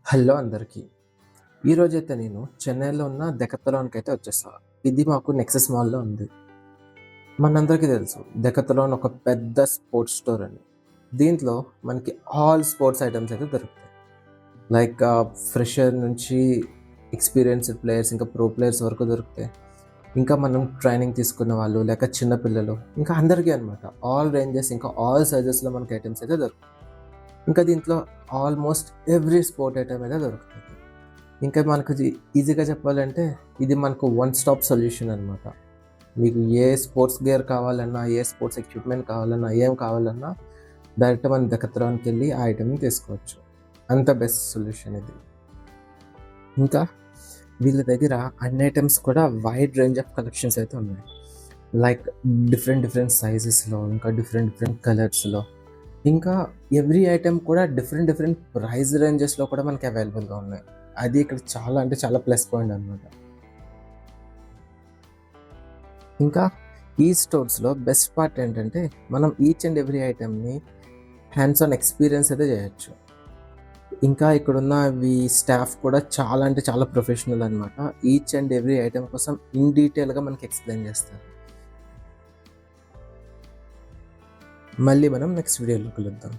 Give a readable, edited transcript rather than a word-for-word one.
Hello అందరికీ. ఈరోజైతే నేను చెన్నైలో ఉన్న డెకాథలాన్‌కైతే వచ్చేసా. ఇది మాకు నెక్సస్ మాల్‌లో ఉంది. మనందరికీ తెలుసు డెకాథలాన్ ఒక పెద్ద స్పోర్ట్స్ స్టోర్ అని. దీంట్లో మనకి ఆల్ స్పోర్ట్స్ ఐటెమ్స్ అయితే దొరుకుతాయి. లైక్ ఫ్రెషర్ నుంచి ఎక్స్‌పీరియన్స్‌డ్ ప్లేయర్స్ ఇంకా ప్రో ప్లేయర్స్ వరకు దొరుకుతాయి. ఇంకా మనం ట్రైనింగ్ తీసుకున్న వాళ్ళు లేక చిన్న పిల్లలు ఇంకా అందరికీ అనమాట. ఆల్ రేంజెస్ ఇంకా ఆల్ సైజెస్‌లో మనకి ఐటెమ్స్ అయితే దొరుకుతాయి. ఇంకా దీంట్లో ఆల్మోస్ట్ ఎవ్రీ స్పోర్ట్ ఐటెమ్ అయితే దొరుకుతుంది. ఇంకా మనకు ఈజీగా చెప్పాలంటే ఇది మనకు వన్ స్టాప్ సొల్యూషన్ అనమాట. మీకు ఏ స్పోర్ట్స్ గేర్ కావాలన్నా, ఏ స్పోర్ట్స్ ఎక్విప్మెంట్ కావాలన్నా, ఏం కావాలన్నా డైరెక్ట్ మన డెకాథలాన్‌కి వెళ్ళి ఆ ఐటెమ్‌ని తీసుకోవచ్చు. అంత బెస్ట్ సొల్యూషన్ ఇది. ఇంకా వీళ్ళ దగ్గర అన్ని ఐటెమ్స్ కూడా వైడ్ రేంజ్ ఆఫ్ కలెక్షన్స్ అయితే ఉన్నాయి. లైక్ డిఫరెంట్ డిఫరెంట్ సైజెస్‌లో ఇంకా డిఫరెంట్ డిఫరెంట్ కలర్స్‌లో ఇంకా ఎవ్రీ ఐటెమ్ కూడా డిఫరెంట్ డిఫరెంట్ ప్రైస్ రేంజెస్‌లో కూడా మనకి అవైలబుల్‌గా ఉన్నాయి. అది ఇక్కడ చాలా అంటే చాలా ప్లస్ పాయింట్ అనమాట. ఇంకా ఈ స్టోర్స్‌లో బెస్ట్ పార్ట్ ఏంటంటే మనం ఈచ్ అండ్ ఎవ్రీ ఐటెమ్‌ని హ్యాండ్స్ ఆన్ ఎక్స్‌పీరియన్స్ అయితే చేయొచ్చు. ఇంకా ఇక్కడున్నవి స్టాఫ్ కూడా చాలా అంటే చాలా ప్రొఫెషనల్ అనమాట. ఈచ్ అండ్ ఎవ్రీ ఐటెమ్ కోసం ఇన్ డీటెయిల్‌గా మనకి ఎక్స్‌ప్లెయిన్ చేస్తారు. మళ్ళీ మనం నెక్స్ట్ వీడియోలో కలుద్దాం.